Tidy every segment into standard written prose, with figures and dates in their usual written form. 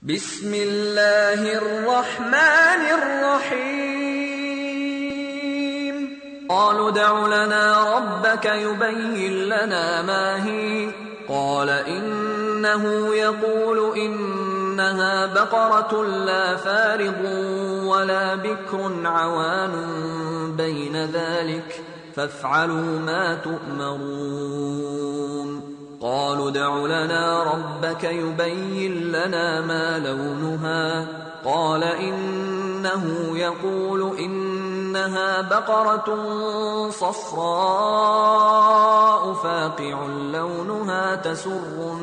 بسم الله الرحمن الرحيم قالوا ادع لنا ربك يبين لنا ما هي قال إنه يقول إنها بقرة لا فارض ولا بكر عوان بين ذلك فافعلوا ما تؤمرون قالوا ادع لنا ربك يبين لنا ما لونها قال إنه يقول إنها بقرة صفراء فاقع لونها تسر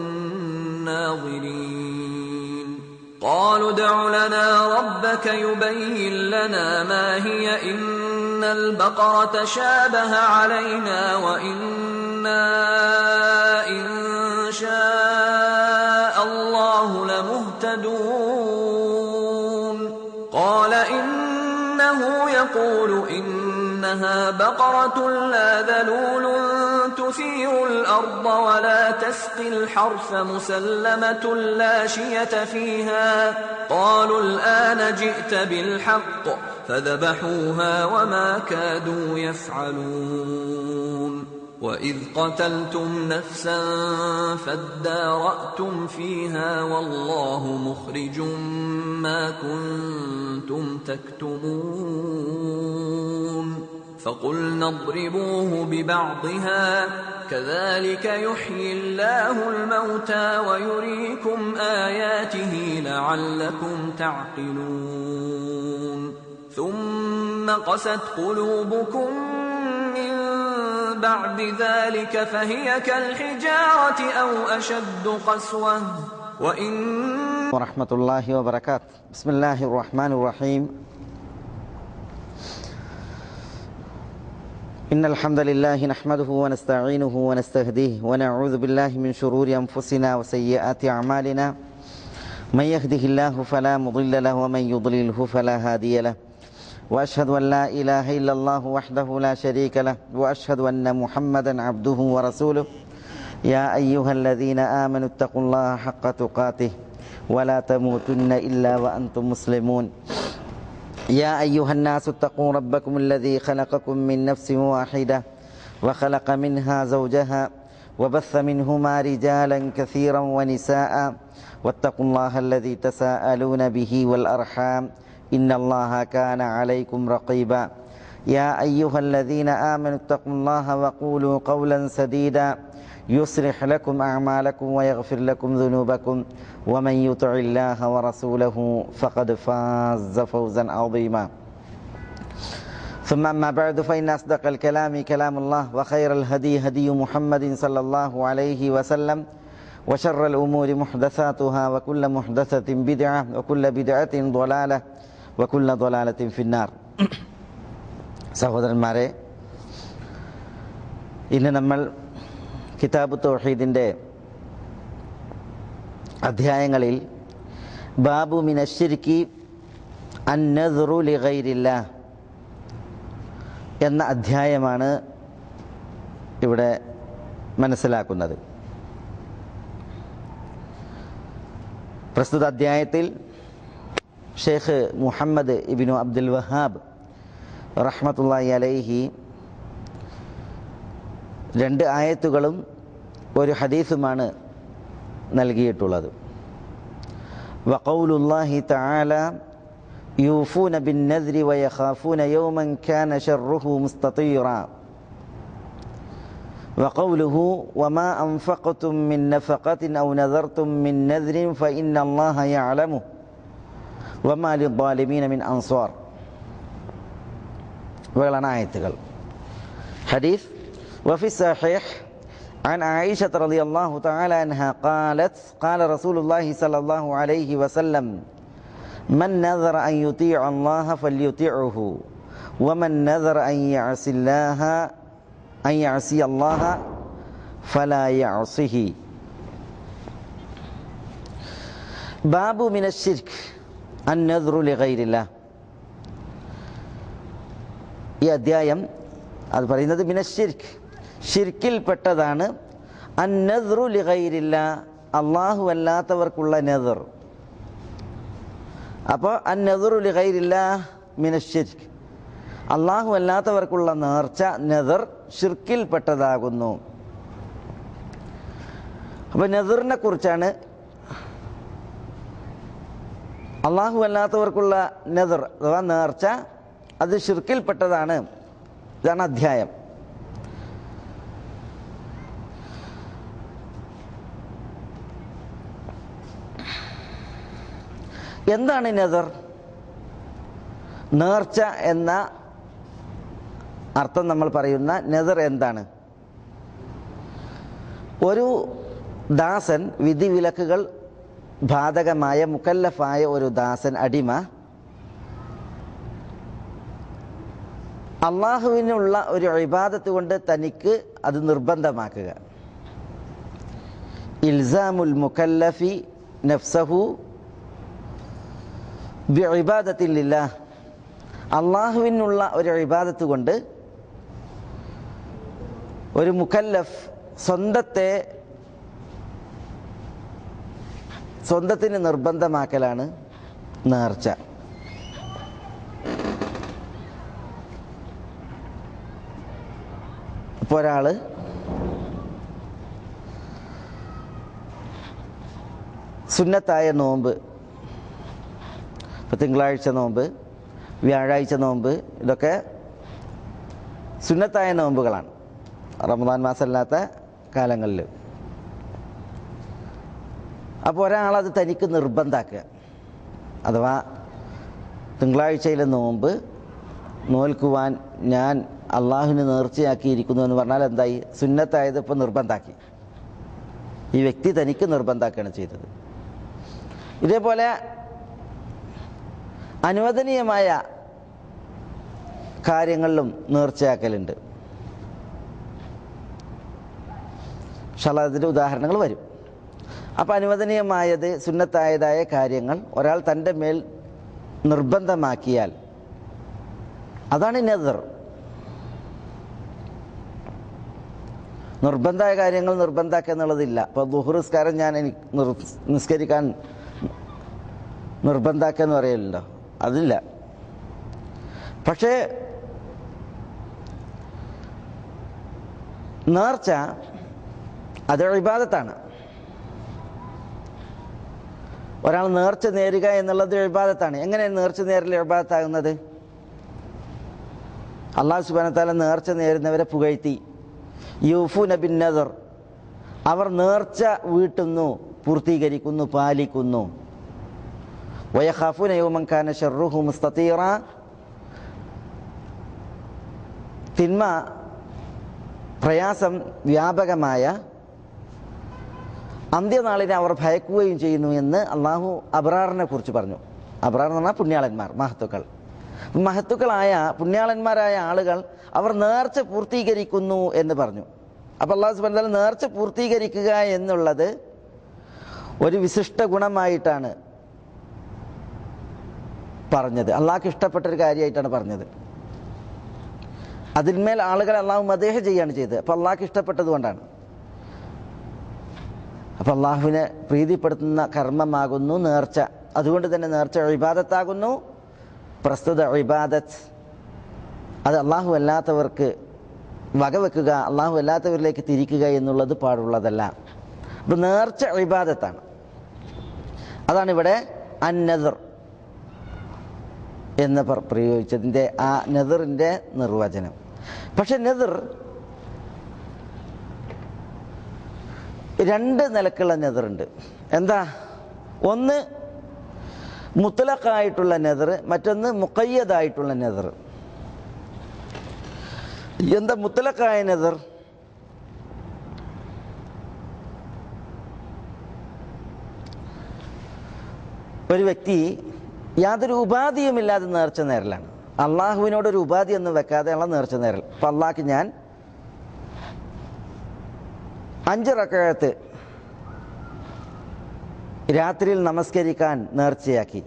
الناظرين قالوا ادع لنا ربك يبين لنا ما هي إن البقرة شابه علينا وإنا إن شاء الله لمهتدون قال إنه يقول إنها بقرة لا ذلول تثير الأرض ولا تسقي الحرث مسلمة لا شية فيها قالوا الآن جئت بالحق فذبحوها وما كادوا يفعلون وإذ قتلتم نفسا فادارأتم فيها والله مخرج ما كنتم تكتمون فقلنا اضربوه ببعضها كذلك يحيي الله الموتى ويريكم آياته لعلكم تعقلون ثم قست قلوبكم من بعد ذلك فهي كالحجارة أو أشد قسوة وإن ورحمة الله وبركاته بسم الله الرحمن الرحيم إن الحمد لله نحمده ونستعينه ونستهديه ونعوذ بالله من شرور أنفسنا وسيئات أعمالنا من يهده الله فلا مضل له ومن يضلله فلا هادي له وأشهد أن لا إله إلا الله وحده لا شريك له وأشهد أن محمدا عبده ورسوله يا أيها الذين آمنوا اتقوا الله حق تقاته ولا تموتن إلا وأنتم مسلمون يا أيها الناس اتقوا ربكم الذي خلقكم من نفس واحدة وخلق منها زوجها وبث منهما رجالا كثيرا ونساء واتقوا الله الذي تساءلون به والأرحام إن الله كان عليكم رقيبا يا أيها الذين آمنوا اتقوا الله وقولوا قولا سديدا يصلح لكم أعمالكم ويغفر لكم ذنوبكم ومن يطع الله ورسوله فقد فاز فوزا عظيما ثم أما بعد فإن أصدق الكلام كلام الله وخير الهدي هدي محمد صلى الله عليه وسلم وشر الأمور محدثاتها وكل محدثة بدعة وكل بدعة ضلالة وكل ضلالة في النار സഹോദരന്മാരെ, ഇന്ന് നമ്മൾ കിതാബ് തൗഹീദിൻ്റെ അധ്യായങ്ങളിൽ ബാബു മിനശ്ശിർക്കി അന്നദ്റു ലിഗൈരില്ലാഹ് എന്ന അധ്യായമാണ് ഇവിടെ മനസ്സിലാക്കുന്നത്. പ്രസ്തുത അധ്യായത്തിൽ ഷെയ്ഖ് മുഹമ്മദ് ഇബ്നു അബ്ദുൽ വഹാബ് റഹ്മത്തുള്ളാഹി അലൈഹി രണ്ട് ആയത്തുകളും ഒരു ഹദീസുമാണ് നൽകിയിട്ടുള്ളത്. വഖൗലുല്ലാഹി തആല യൂഫൂന ബിന്നദ്രി വയഖാഫൂന യൗമൻ കാന ശർറുഹു മുസ്തതീറാ വഖൗലുഹു വമാ അൻഫഖതും മിൻ നഫഖത്തിൻ ഔ നദർതും മിൻ നദ്രിൻ ഫഇന്നല്ലാഹ യഅലമു വമാ ലിദ്ദാലിമീന മിൻ അൻസാർ. ഇവകളാണ് ആയത്തുകൾ. ഹദീസ് وفي الصحيح عن عائشة رضي الله تعالى عنها قالت قال رسول الله صلى الله عليه وسلم من نذر أن يطيع الله فليطيعه ومن نذر أن يعصي الله فلا يعصه. باب من الشرك النذر لغير الله. ഈ അധ്യായം അത് പറയുന്നത് മിനശ്ശിർക്ക്, ഷിർക്കിൽപ്പെട്ടതാണ് അന്നദ്റു ലിഗൈരില്ല, അള്ളാഹു അല്ലാത്തവർക്കുള്ള നദർ. അപ്പോൾ അൻ-നദറു ലിഗൈരില്ലാഹ് മിനശ്ശിർക്ക്, അള്ളാഹു അല്ലാത്തവർക്കുള്ള നേർച്ച നദർ ഷിർക്കിൽപ്പെട്ടതാകുന്നു. അപ്പോൾ നദറിനെ കുറിച്ചാണ്, അള്ളാഹു അല്ലാത്തവർക്കുള്ള നദർ അഥവാ നേർച്ച അത് ഷിർക്കിൽപ്പെട്ടതാണ്. ഇതാണ് അധ്യായം. എന്താണ് നദർ? നേർച്ച എന്ന അർത്ഥം നമ്മൾ പറയുന്ന നദർ എന്താണ്? ഒരു ദാസൻ, വിധിവിലക്കുകൾ ബാധകമായ മുക്കല്ലഫായ ഒരു ദാസൻ, അടിമ, അള്ളാഹുവിനുള്ള ഒരു ഇബാദത്ത് കൊണ്ട് തനിക്ക് അത് നിർബന്ധമാക്കുക. ഇൽസാമുൽ മുക്കല്ലഫി നഫ്സഹു ബിഇബാദത്തിൻ ലില്ലാഹ്, അള്ളാഹുവിനുള്ള ഒരു ഇബാദത്ത് കൊണ്ട് ഒരു മുക്കല്ലഫ് സ്വന്തത്തിന് നിർബന്ധമാക്കലാണ് നേർച്ച. ഇപ്പോൾ ഒരാൾ സുന്നത്തായ നോമ്പ്, ഇപ്പോൾ തിങ്കളാഴ്ച നോമ്പ്, വ്യാഴാഴ്ച നോമ്പ്, ഇതൊക്കെ സുന്നത്തായ നോമ്പുകളാണ് റമദാൻ മാസമല്ലാത്ത കാലങ്ങളിൽ. അപ്പോൾ ഒരാളത് തനിക്ക് നിർബന്ധമാക്കുക, അഥവാ തിങ്കളാഴ്ചയിലെ നോമ്പ് നോൽക്കുവാൻ ഞാൻ അള്ളാഹുവിന് നേർച്ചയാക്കിയിരിക്കുന്നു എന്ന് പറഞ്ഞാൽ എന്തായി? സുന്നത്തായത് ഇപ്പോൾ നിർബന്ധമാക്കി. ഈ വ്യക്തി തനിക്ക് നിർബന്ധമാക്കുകയാണ് ചെയ്തത്. ഇതേപോലെ അനുവദനീയമായ കാര്യങ്ങളിലും നേർച്ചയാക്കലുണ്ട്. അതിൻ്റെ ഉദാഹരണങ്ങൾ വരും. അപ്പോൾ അനുവദനീയമായത്, സുന്നത്തായതായ കാര്യങ്ങൾ ഒരാൾ തൻ്റെ മേൽ നിർബന്ധമാക്കിയാൽ അതാണ് നദർ. നിർബന്ധമായ കാര്യങ്ങൾ നിർബന്ധമാക്കുക എന്നുള്ളതില്ല. ഇപ്പോൾ ദുഹർ നിസ്കാരം ഞാൻ നിസ്കരിക്കാൻ നിർബന്ധമാക്കുക എന്ന് പറയലുണ്ടോ? അതില്ല. പക്ഷേ നേർച്ച അത് ഇബാദത്താണ്. ഒരാൾ നേർച്ച നേരുക എന്നുള്ളത് ഇബാദത്താണ്. എങ്ങനെയാണ് നേർച്ച നേരൽ ഇബാദത്താകുന്നത്? അല്ലാഹു സുബ്ഹാനഹു വ തആല നേർച്ച നേരുന്നവരെ പുകഴ്ത്തി, യൂഫൂന ബിൻ നദർ, അവർ നേർച്ച വീട്ടുന്നു, പൂർത്തീകരിക്കുന്നു, പാലിക്കുന്നു. വയഖാഫൂന യൗമൻ കാന ശർറുഹു മുസ്തതീറ, തിന്മ, പ്രയാസം വ്യാപകമായ അന്ത്യനാളിനെ അവർ ഭയക്കുകയും ചെയ്യുന്നു എന്ന് അള്ളാഹു അബ്റാറിനെ കുറിച്ച് പറഞ്ഞു. അബ്റാർ എന്ന് പറഞ്ഞാൽ പുണ്യാളന്മാർ, മഹത്തുക്കൾ. മഹത്തുക്കളായ പുണ്യാളന്മാരായ ആളുകൾ അവർ നേർച്ച പൂർത്തീകരിക്കുന്നു എന്ന് പറഞ്ഞു. അപ്പോൾ അല്ലാഹു സുബ്ഹാനഹു വ തആല നേർച്ച പൂർത്തീകരിക്കുക എന്നുള്ളത് ഒരു വിശിഷ്ട ഗുണമായിട്ടാണ് പറഞ്ഞത്. അള്ളാഹ്ക്ക് ഇഷ്ടപ്പെട്ടൊരു കാര്യമായിട്ടാണ് പറഞ്ഞത്. അതിന്മേൽ ആളുകളെ അള്ളാഹു മദീഹ് ചെയ്യാണ് ചെയ്തത്. അപ്പോൾ അള്ളാഹ്ക്ക് ഇഷ്ടപ്പെട്ടതുകൊണ്ടാണ്. അപ്പോൾ അള്ളാഹുവിനെ പ്രീതിപ്പെടുത്തുന്ന കർമ്മമാകുന്നു നേർച്ച. അതുകൊണ്ട് തന്നെ നേർച്ച ഇബാദത്താകുന്നു. പ്രസ്തുത ഇബാദത്ത് അത് അള്ളാഹു അല്ലാത്തവർക്ക് വകവെക്കുക, അള്ളാഹു അല്ലാത്തവരിലേക്ക് തിരിക്കുക എന്നുള്ളത് പാടുള്ളതല്ല. അപ്പോൾ നേർച്ച ഇബാദത്താണ്. അതാണ് ഇവിടെ അൻ-നദർ എന്ന് പ്രയോഗിച്ചതിൻ്റെ ആ നദറിൻ്റെ നിർവചനം. പക്ഷെ നദർ രണ്ട് നിലക്കുള്ള നദറുണ്ട്. എന്താ? ഒന്ന് മുത്തലഖായിട്ടുള്ള നദർ, മറ്റൊന്ന് മുഖയ്യദായിട്ടുള്ള നദർ. എന്താ മുത്തലഖായ നദർ? ഒരു വ്യക്തി യാതൊരു ഉപാധിയുമില്ലാതെ നേർച്ച നേരലാണ്. അള്ളാഹുവിനോടൊരു ഉപാധി ഒന്നും വെക്കാതെ ഉള്ള നേർച്ച നേരൽ. അപ്പം അള്ളാഹ്ക്ക് ഞാൻ 5 റക്അത്ത് രാത്രിയിൽ നമസ്കരിക്കാൻ നേർച്ചയാക്കി.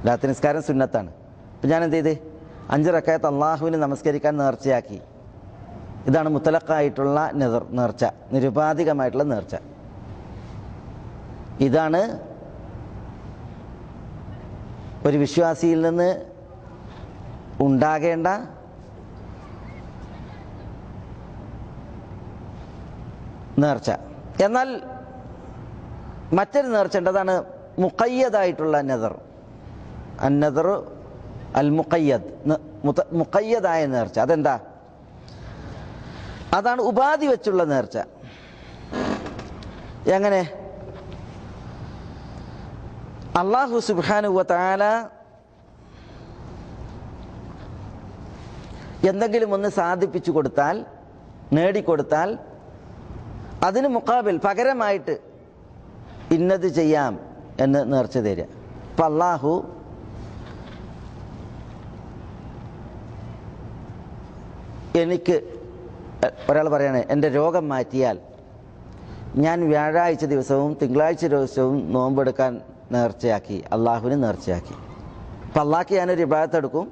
രാത്രി നിസ്കാരം സുന്നത്താണ്. അപ്പം ഞാൻ എന്ത് ചെയ്ത് 5 റക്അത്ത് അള്ളാഹുവിന് നമസ്കരിക്കാൻ നേർച്ചയാക്കി. ഇതാണ് മുത്തലഖായിട്ടുള്ള നദർ, നേർച്ച, നിരുപാധികമായിട്ടുള്ള നേർച്ച. ഇതാണ് ഒരു വിശ്വാസിയിൽ നിന്ന് ഉണ്ടാകേണ്ട നേർച്ച. എന്നാൽ മറ്റൊരു നേർച്ച ഉണ്ട്, അതാണ് മുഖയ്യദായിട്ടുള്ള നദർ. അന്നദർ അൽ മുഖയ്യദ്, മുഖയ്യദായ നേർച്ച. അതെന്താ? അതാണ് ഉപാധി വെച്ചുള്ള നേർച്ച. എങ്ങനെ? അല്ലാഹു സുബ്ഹാനഹു വ തആല എന്തെങ്കിലും ഒന്ന് സാധിപ്പിച്ചു കൊടുത്താൽ, നേടിക്കൊടുത്താൽ, അതിന് മുഖാബിൽ പകരമായിട്ട് ഇന്നത് ചെയ്യാം എന്ന് നേർച്ച തരിക. അപ്പം അല്ലാഹു എനിക്ക്, ഒരാൾ പറയണേ, എൻ്റെ രോഗം മാറ്റിയാൽ ഞാൻ വ്യാഴാഴ്ച ദിവസവും തിങ്കളാഴ്ച ദിവസവും നോമ്പെടുക്കാൻ നേർച്ചയാക്കി, അള്ളാഹുവിന് നേർച്ചയാക്കി. അപ്പം അള്ളാഹ്ക്ക് ഞാനൊരു ഇബാദത്ത് എടുക്കും,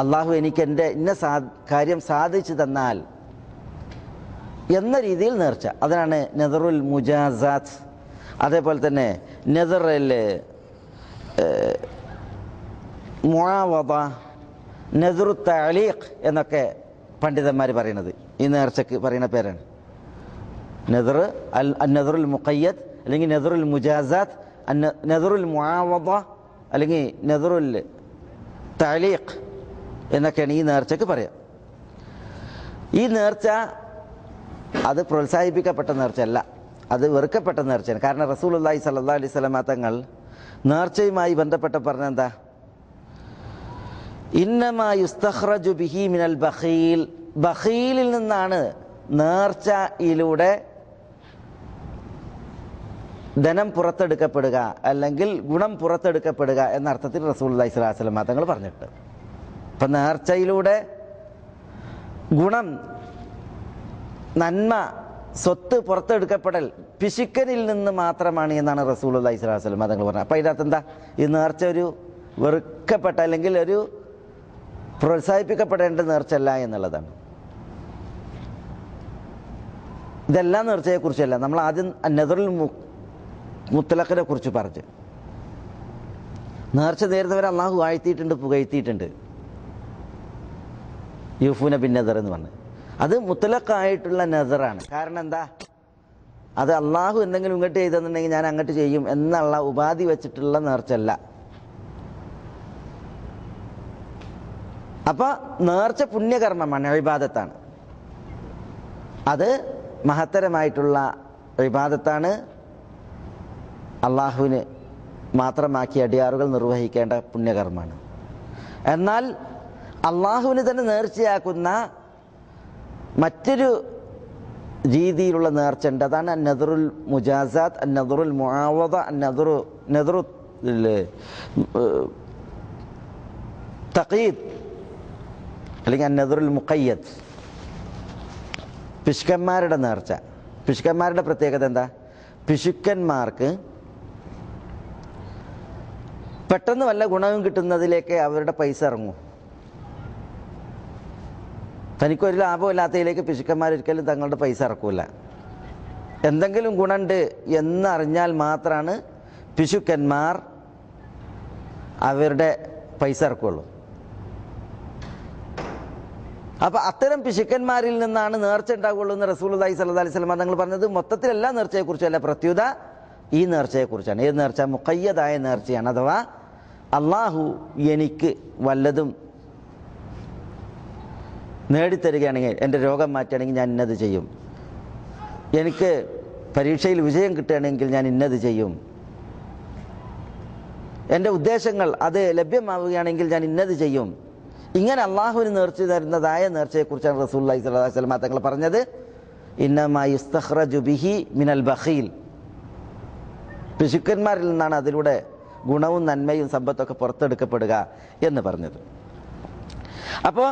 അള്ളാഹു എനിക്ക് എൻ്റെ ഇന്ന കാര്യം സാധിച്ചു തന്നാൽ എന്ന രീതിയിൽ നേർച്ച. അതിനാണ് നദറുൽ മുജാസാത്ത്. അതേപോലെ തന്നെ നദറുൽ മുആവദ, നദറു തഅലീഖ് എന്നൊക്കെ പണ്ഡിതന്മാർ പറയുന്നത് ഈ നേർച്ചക്ക് പറയുന്ന പേരാണ്. നദർ നദറുൽ മുഖയ്യദ്, അല്ലെങ്കിൽ നദറുൽ മുജാസാത്ത്, നദറുൽ മുആവദ, അല്ലെങ്കിൽ നദറുൽ തഅലീഖ് എന്നൊക്കെയാണ് ഈ നേർച്ചക്ക് പറയാം. ഈ നേർച്ച അത് പ്രോത്സാഹിപ്പിക്കപ്പെട്ട നേർച്ചയല്ല, അത് വെറുക്കപ്പെട്ട നേർച്ചയാണ്. കാരണം റസൂലുള്ളാഹി സ്വല്ലല്ലാഹു അലൈഹി വസല്ലം തങ്ങൾ നേർച്ചയുമായി ബന്ധപ്പെട്ട് പറഞ്ഞെന്താ? ഇന്നമാ യുസ്തഖ്റജു ബിഹി മിനൽ ബഖീൽ, ബഖീലിൽ നിന്നാണ് നേർച്ചയിലൂടെ ധനം പുറത്തെടുക്കപ്പെടുക, അല്ലെങ്കിൽ ഗുണം പുറത്തെടുക്കപ്പെടുക എന്ന അർത്ഥത്തിൽ റസൂലുള്ളാഹി സ്വല്ലല്ലാഹു അലൈഹി വസല്ലം തങ്ങൾ പറഞ്ഞിട്ട്. അപ്പം നേർച്ചയിലൂടെ ഗുണം, നന്മ, സ്വത്ത് പുറത്തെടുക്കപ്പെടൽ പിശുക്കനിൽ നിന്ന് മാത്രമാണ് എന്നാണ് റസൂലുള്ളാഹി സ്വല്ലല്ലാഹു അലൈഹി വസല്ലം തങ്ങൾ പറഞ്ഞത്. അപ്പം ഇതിനകത്ത് എന്താ? ഈ നേർച്ച ഒരു വെറുക്കപ്പെട്ട അല്ലെങ്കിൽ ഒരു പ്രോത്സാഹിപ്പിക്കപ്പെടേണ്ട നേർച്ചയല്ല എന്നുള്ളതാണ്. ഇതെല്ലാം നേർച്ചയെക്കുറിച്ചല്ല. നമ്മൾ ആദ്യം നദറുൽ മുത്തലഖിനെ കുറിച്ച് പറഞ്ഞു. നേർച്ച നേരുന്നവരെ അള്ളാഹു വാഴ്ത്തിയിട്ടുണ്ട്, പുകഴ്ത്തിയിട്ടുണ്ട്. യൂഫൂന ബിൻ നദർ എന്ന് പറഞ്ഞു. അത് മുത്തലഖായിട്ടുള്ള നദറാണ്. കാരണം എന്താ? അത് അള്ളാഹു എന്തെങ്കിലും ഇങ്ങോട്ട് ചെയ്തെന്നുണ്ടെങ്കിൽ ഞാൻ അങ്ങോട്ട് ചെയ്യും എന്നുള്ള ഉപാധി വെച്ചിട്ടുള്ള നേർച്ചയല്ല. അപ്പൊ നേർച്ച പുണ്യകർമ്മമാണ്, ഇബാദത്താണ്. അത് മഹത്തരമായിട്ടുള്ള ഇബാദത്താണ്. അള്ളാഹുവിന് മാത്രമാക്കി അടിയാറുകൾ നിർവഹിക്കേണ്ട പുണ്യകർമ്മമാണ്. എന്നാൽ അള്ളാഹുവിന് തന്നെ നേർച്ചയാക്കുന്ന മറ്റൊരു രീതിയിലുള്ള നേർച്ച ഉണ്ട്. അതാണ് നദറുൽ മുജാസാത്ത്, നദറുൽ മുആവദ, നദറു തഖീദ്, അല്ലെങ്കിൽ നദറുൽ മുഖയ്യദ്. പിശുക്കന്മാരുടെ നേർച്ച. പിശുക്കന്മാരുടെ പ്രത്യേകത എന്താ? പിശുക്കന്മാർക്ക് പെട്ടെന്ന് വല്ല ഗുണവും കിട്ടുന്നതിലേക്ക് അവരുടെ പൈസ ഇറങ്ങും. തനിക്കൊരു ലാഭമില്ലാത്തതിലേക്ക് പിശുക്കന്മാരൊരിക്കലും തങ്ങളുടെ പൈസ ഇറക്കൂല. എന്തെങ്കിലും ഗുണമുണ്ട് എന്നറിഞ്ഞാൽ മാത്രമാണ് പിശുക്കന്മാർ അവരുടെ പൈസ ഇറക്കുള്ളൂ. അപ്പം അത്തരം പിശുക്കന്മാരിൽ നിന്നാണ് നേർച്ച ഉണ്ടാവുകയുള്ളൂ എന്ന് റസൂലുള്ളാഹി സ്വല്ലല്ലാഹു അലൈഹി വസല്ലം തങ്ങൾ പറഞ്ഞത്. മൊത്തത്തിലെല്ലാ നേർച്ചയെക്കുറിച്ചല്ല, പ്രത്യുത ഈ നേർച്ചയെക്കുറിച്ചാണ്. ഏത് നേർച്ച? മുഖയ്യദായ നേർച്ചയാണ്. അഥവാ അള്ളാഹു എനിക്ക് വല്ലതും നേടിത്തരികയാണെങ്കിൽ, എൻ്റെ രോഗം മാറ്റുകയാണെങ്കിൽ ഞാൻ ഇന്നത് ചെയ്യും, എനിക്ക് പരീക്ഷയിൽ വിജയം കിട്ടുകയാണെങ്കിൽ ഞാൻ ഇന്നത് ചെയ്യും, എൻ്റെ ഉദ്ദേശങ്ങൾ അത് ലഭ്യമാവുകയാണെങ്കിൽ ഞാൻ ഇന്നത് ചെയ്യും. ഇങ്ങനെ അള്ളാഹുവിന് നേർച്ച തരുന്നതായ നേർച്ചയെക്കുറിച്ചാണ് റസൂലുള്ളാഹി സ്വല്ലല്ലാഹു അലൈഹി വസല്ലം തങ്ങൾ പറഞ്ഞത്. ഇന്നമാ യുസ്തഖ്റജു ബിഹി മിനൽ ബഖീൽ, പിശുക്കന്മാരിൽ നിന്നാണ് അതിലൂടെ ഗുണവും നന്മയും സമ്പത്തൊക്കെ പുറത്തെടുക്കപ്പെടുക എന്ന് പറഞ്ഞത്. അപ്പോൾ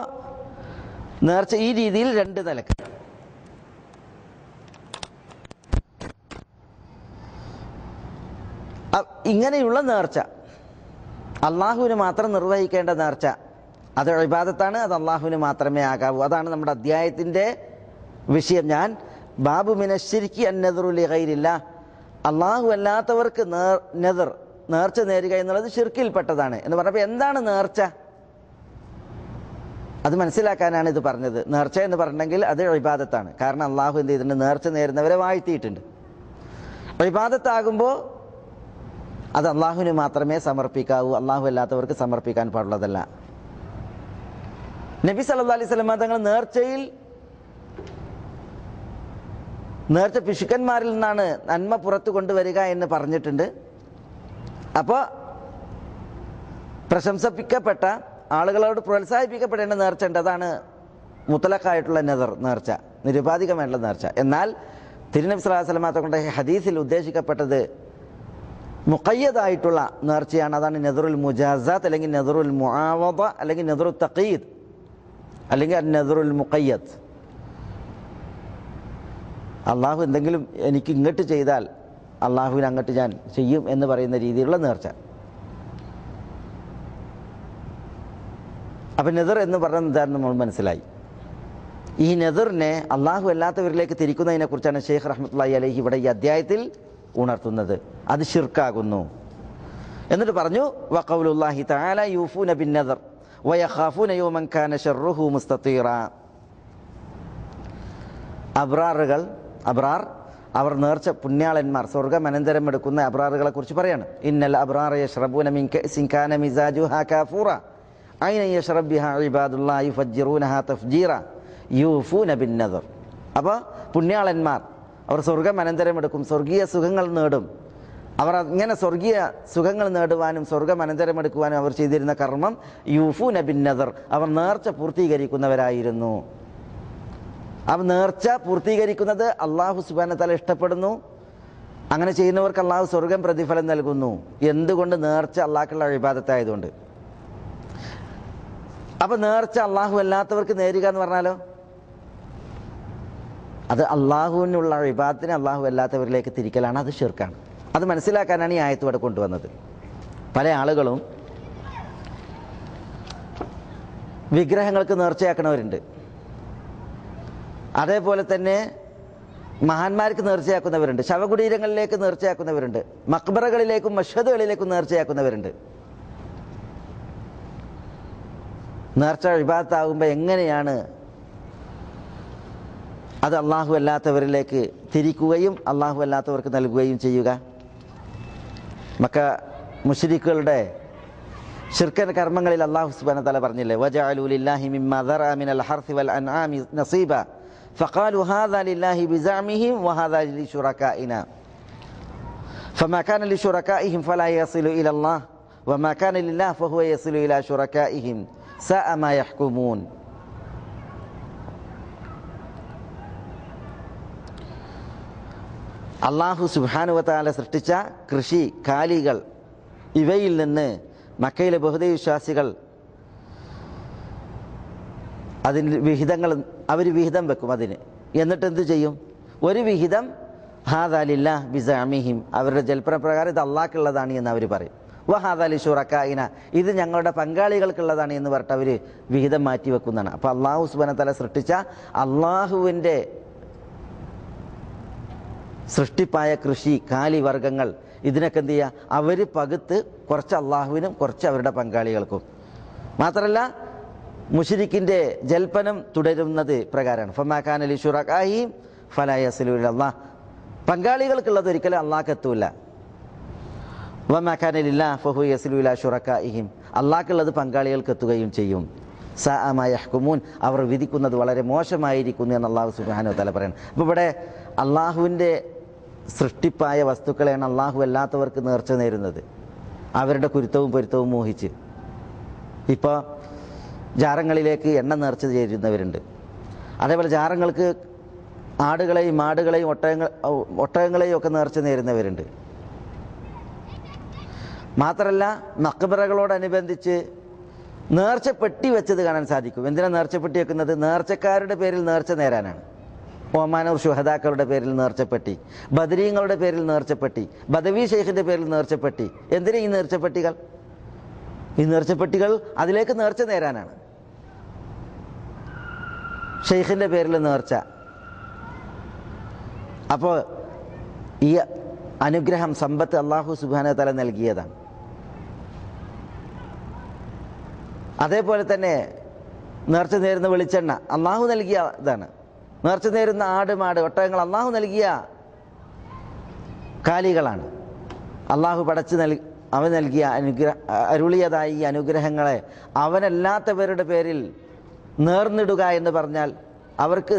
നേർച്ച ഈ രീതിയിൽ രണ്ട് നിലക്ക്. ഇങ്ങനെയുള്ള നേർച്ച അള്ളാഹുവിന് മാത്രം നിർവഹിക്കേണ്ട നേർച്ച, അത് ഇബാദത്താണ്. അത് അള്ളാഹുവിന് മാത്രമേ ആകാവൂ. അതാണ് നമ്മുടെ അധ്യായത്തിൻ്റെ വിഷയം. ഞാൻ ബാബു മിനശ്ശിരിക്കി അന്നദറു ലിഗൈരില്ലാ, അള്ളാഹു അല്ലാത്തവർക്ക് നെദർ നേർച്ച നേരുക എന്നുള്ളത് ഷിർക്കിൽപ്പെട്ടതാണ് എന്ന് പറഞ്ഞപ്പോൾ എന്താണ് നേർച്ച, അത് മനസ്സിലാക്കാനാണ് ഇത് പറഞ്ഞത്. നേർച്ച എന്ന് പറഞ്ഞെങ്കിൽ അത് ഇബാദത്താണ്. കാരണം അള്ളാഹു എന്ത് ചെയ്തിട്ടുണ്ട്, നേർച്ച നേരുന്നവരെ വാഴ്ത്തിയിട്ടുണ്ട്. ഇബാദത്താകുമ്പോൾ അത് അള്ളാഹുവിന് മാത്രമേ സമർപ്പിക്കാവൂ, അള്ളാഹു അല്ലാത്തവർക്ക് സമർപ്പിക്കാൻ പാടുള്ളതല്ല. നബി സല്ലല്ലാഹു അലൈഹി വസല്ലം തങ്ങൾ നേർച്ച പിശുക്കന്മാരിൽ നിന്നാണ് നന്മ പുറത്തു കൊണ്ടുവരിക എന്ന് പറഞ്ഞിട്ടുണ്ട്. അപ്പോൾ പ്രശംസിക്കപ്പെട്ട ആളുകളോട് പ്രോത്സാഹിപ്പിക്കപ്പെടേണ്ട നേർച്ച ഉണ്ട്, അതാണ് മുത്തലഖായിട്ടുള്ള നേർച്ച, നിരുപാധികമായിട്ടുള്ള നേർച്ച. എന്നാൽ തിരുനബി സല്ലല്ലാഹു അലൈഹി വസല്ലം തങ്ങളുടെ ഹദീസിൽ ഉദ്ദേശിക്കപ്പെട്ടത് മുഖയ്യദായിട്ടുള്ള നേർച്ചയാണ്. അതാണ് നദറുൽ മുജാസാത്ത്, അല്ലെങ്കിൽ നദറുൽ മുആവദ, അല്ലെങ്കിൽ നദറുൽ തഖീദ്, അല്ലെങ്കിൽ നദറുൽ മുഖയ്യദ്. അള്ളാഹു എന്തെങ്കിലും എനിക്ക് ഇങ്ങോട്ട് ചെയ്താൽ അള്ളാഹുവിന് അങ്ങോട്ട് ഞാൻ ചെയ്യും എന്ന് പറയുന്ന രീതിയിലുള്ള നേർച്ച. അപ്പം നെദർ എന്ന് പറഞ്ഞാൽ എന്താണെന്ന് നമ്മൾ മനസ്സിലായി. ഈ നെദറിനെ അള്ളാഹു അല്ലാത്തവരിലേക്ക് തിരിക്കുന്നതിനെ കുറിച്ചാണ് ഷെയ്ഖ് റഹ്മത്തുള്ളാഹി അലൈഹി ഇവിടെ ഈ അധ്യായത്തിൽ ഉണർത്തുന്നത്. അത് ശിർക്കാകുന്നു. എന്നിട്ട് പറഞ്ഞു വഖൗലുല്ലാഹി തആല യൂഫൂന ബിന്നദർ വയഖാഫൂന യൗമൻ കാന ശർറുഹു മുസ്തതീറ. അബ്രാർ അവർ നേർച്ച പുണ്യാളന്മാർ, സ്വർഗ്ഗം അനന്തരം എടുക്കുന്ന അബ്രാറുകളെ കുറിച്ച് പറയാണ്. ഇന്നൽ അബ്റാറ യശ്റബൂന മിൻ കഅസിൻ കാന മിസാജുഹാ കാഫൂറ ഐന യശ്റബ് ബിഹാ ഇബാദുല്ലാഹി യുഫജ്ജിറൂനഹാ തഫ്ജീറ യൂഫൂന ബിന്നദർ. അപ്പോൾ പുണ്യാളന്മാർ അവർ സ്വർഗ്ഗം അനന്തരം എടുക്കും, സ്വർഗീയ സുഖങ്ങൾ നേടും. അവർ അങ്ങനെ സ്വർഗീയ സുഖങ്ങൾ നേടുവാനും സ്വർഗ്ഗം അനന്തരം എടുക്കുവാനും അവർ ചെയ്തിരുന്ന കർമ്മം യൂഫൂന ബിന്നദർ, അവർ നേർച്ച പൂർത്തീകരിക്കുന്നവരായിരുന്നു. ആ നേർച്ച പൂർത്തീകരിക്കുന്നത് അള്ളാഹു സുബ്ഹാനഹു വ തആല ഇഷ്ടപ്പെടുന്നു. അങ്ങനെ ചെയ്യുന്നവർക്ക് അള്ളാഹു സ്വർഗം പ്രതിഫലം നൽകുന്നു. എന്തുകൊണ്ട്? നേർച്ച അള്ളാഹുള്ള ഇബാദത്തായതുകൊണ്ട്. അപ്പം നേർച്ച അള്ളാഹു അല്ലാത്തവർക്ക് നേരുക എന്ന് പറഞ്ഞാലോ, അത് അള്ളാഹുവിനുള്ള ഇബാദത്തിനെ അള്ളാഹു അല്ലാത്തവരിലേക്ക് തിരിക്കലാണ്, അത് ശിർക്കാണ്. അത് മനസ്സിലാക്കാനാണ് ഈ ആയത്ത് ഇവിടെ കൊണ്ടുവന്നത്. പല ആളുകളും വിഗ്രഹങ്ങൾക്ക് നേർച്ചയാക്കണവരുണ്ട്, അതേപോലെ തന്നെ മഹാന്മാർക്ക് നേർച്ചയാക്കുന്നവരുണ്ട്, ശവകുടീരങ്ങളിലേക്ക് നേർച്ചയാക്കുന്നവരുണ്ട്, മക്ബറകളിലേക്കും മഷ്ഹദുകളിലേക്കും നേർച്ചയാക്കുന്നവരുണ്ട്. നേർച്ച ഇബാദത്താകുമ്പോൾ എങ്ങനെയാണ് അത് അള്ളാഹു അല്ലാത്തവരിലേക്ക് തിരിക്കുകയും അള്ളാഹു അല്ലാത്തവർക്ക് നൽകുകയും ചെയ്യുക? മക്ക മുശ്രിക്കുകളുടെ ശിർക്കൻ കർമ്മങ്ങളിൽ അള്ളാഹു സുബ്ഹാനഹു വ തആല പറഞ്ഞില്ലേ, വജഅലൂ ലില്ലാഹി മിമ്മാ ദറഅ മിനൽ ഹർസി വൽ അൻആമി നസീബ ഫഖാലു ഹാദാ ലില്ലാഹി ബിസഅമിഹിം വഹാദാ ലിശുറകാഇനാ ഫമാ കാന ലിശുറകാഇഹിം ഫലാ യസിലു ഇലല്ലാഹ് വമാ കാന ലില്ലാഹി ഫഹുവ യസിലു ഇലാ ശുറകാഇഹിം സഅ മാ യഹ്കുമൂൻ. അള്ളാഹു സുബ്ഹാനഹു വ തആല സൃഷ്ടിച്ച കൃഷി, കാലികൾ, ഇവയിൽ നിന്ന് മക്കയിലെ ബഹുദൈവ വിശ്വാസികൾ അതിന് വിഹിതങ്ങൾ അവർ വിഹിതം വെക്കും അതിന്. എന്നിട്ട് എന്ത് ചെയ്യും? ഒരു വിഹിതം ഹാദാ ലില്ലാഹി ബിസഅമിഹിം, അവരുടെ ജൽപ്പനപ്രകാരം ഇത് അള്ളാഹ്ക്കുള്ളതാണ് എന്ന് അവർ പറയും. വഹാദാ ലിശുറകാഇന, ഇത് ഞങ്ങളുടെ പങ്കാളികൾക്കുള്ളതാണ് എന്ന് പറഞ്ഞിട്ട് അവർ വിഹിതം മാറ്റി വെക്കുന്നതാണ്. അപ്പോൾ അള്ളാഹു സുബ്ഹാനഹു വ തആല സൃഷ്ടിച്ച അള്ളാഹുവിൻ്റെ സൃഷ്ടിപ്പായ കൃഷി, കാലി വർഗ്ഗങ്ങൾ, ഇതിനൊക്കെ എന്ത് ചെയ്യുക? അവർ പകുത്ത് കുറച്ച് അള്ളാഹുവിനും കുറച്ച് അവരുടെ പങ്കാളികൾക്കും. മാത്രമല്ല മുശ്രിക്കിൻ്റെ ജൽപ്പനം തുടരുന്നത് പ്രകാരമാണ്. ഫമാ കാന ലിശുറകാഇഹിം ഫലാ യസിലു ഇലല്ലാഹ്, പങ്കാളികൾക്കുള്ളത് ഒരിക്കലും അള്ളാഹ്ക്ക് എത്തൂല. വമാ കാന ലില്ലാഹി ഫഹുവ യസിലു ഇലാ ശുറകാഇഹിം, അള്ളാഹ്ക്കുള്ളത് പങ്കാളികൾക്ക് എത്തുകയും ചെയ്യും. സഅ മാ യഹ്കുമൂൻ, അവർ വിധിക്കുന്നത് വളരെ മോശമായിരിക്കുന്നു എന്ന് അള്ളാഹു സുബ്ഹാനഹു വ തആല പറയുന്നത്. അപ്പോൾ ഇവിടെ അള്ളാഹുവിൻ്റെ സൃഷ്ടിപ്പായ വസ്തുക്കളെയാണ് അള്ളാഹു അല്ലാത്തവർക്ക് നേർച്ച നേരുന്നത്, അവരുടെ കുരുത്തവും പൊരുത്തവും മോഹിച്ച്. ഇപ്പോൾ ജാറങ്ങളിലേക്ക് എണ്ണ നേർച്ച ചേരുന്നവരുണ്ട്. അതേപോലെ ജാറങ്ങൾക്ക് ആടുകളെയും മാടുകളെയും ഒട്ടകങ്ങളെയും ഒക്കെ നേർച്ച നേരുന്നവരുണ്ട്. മാത്രമല്ല മക്ബറകളോടനുബന്ധിച്ച് നേർച്ചപ്പെട്ടി വെച്ചത് കാണാൻ സാധിക്കും. എന്തിനാണ് നേർച്ചപ്പെട്ടി വെക്കുന്നത്? നേർച്ചക്കാരുടെ പേരിൽ നേർച്ച നേരാനാണ്. ഒമാനൂർ ശുഹദാക്കളുടെ പേരിൽ നേർച്ചപ്പെട്ടി, ബദരീങ്ങളുടെ പേരിൽ നേർച്ചപ്പെട്ടി, ബദവി ഷെയ്ഖിൻ്റെ പേരിൽ നേർച്ചപ്പെട്ടി. എന്തിനാ ഈ നേർച്ചപ്പെട്ടികൾ? ഈ നേർച്ചപ്പെട്ടികൾ അതിലേക്ക് നേർച്ച നേരാനാണ്. ഷെയ്ഖിൻ്റെ പേരിൽ നേർച്ച. അപ്പോൾ ഈ അനുഗ്രഹം, സമ്പത്ത് അള്ളാഹു സുബ്ഹാനഹു വ തആല നൽകിയതാണ്. അതേപോലെ തന്നെ നേർച്ച നേരുന്ന വെളിച്ചെണ്ണ അള്ളാഹു നൽകിയ ഇതാണ്. നേർച്ച നേരുന്ന ആട്, മാട്, ഒട്ടകങ്ങൾ അള്ളാഹു നൽകിയ കാലികളാണ്. അള്ളാഹു അവൻ നൽകിയ അരുളിയതായ ഈ അനുഗ്രഹങ്ങളെ അവനല്ലാത്തവരുടെ പേരിൽ നേർന്നിടുക എന്ന് പറഞ്ഞാൽ, അവർക്ക്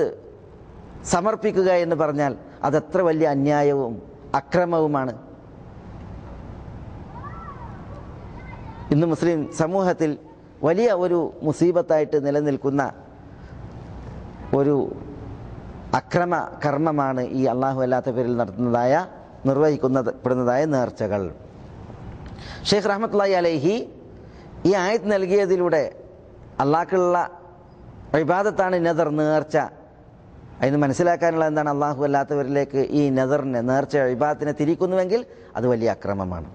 സമർപ്പിക്കുക എന്ന് പറഞ്ഞാൽ അതെത്ര വലിയ അന്യായവും അക്രമവുമാണ്. ഇന്ന് മുസ്ലിം സമൂഹത്തിൽ വലിയ ഒരു മുസീബത്തായിട്ട് നിലനിൽക്കുന്ന ഒരു അക്രമ കർമ്മമാണ് ഈ അള്ളാഹു അല്ലാത്ത പേരിൽ നിർവഹിക്കപ്പെടുന്നതായ നേർച്ചകൾ. ഷെയ്ഖ് റഹ്മത്തുള്ളാഹി അലൈഹി ഈ ആയത്ത് നൽകിയതിലൂടെ അള്ളാഹ്ക്കുള്ള ഇബാദത്താണ് നദർ, നേർച്ച. അതിന് മനസ്സിലാക്കാനുള്ള എന്താണ്? അള്ളാഹു അല്ലാത്തവരിലേക്ക് ഈ നദറിനെ, നേർച്ച, ഇബാദത്തിനെ തിരിക്കുന്നുവെങ്കിൽ അത് വലിയ അക്രമമാണ്.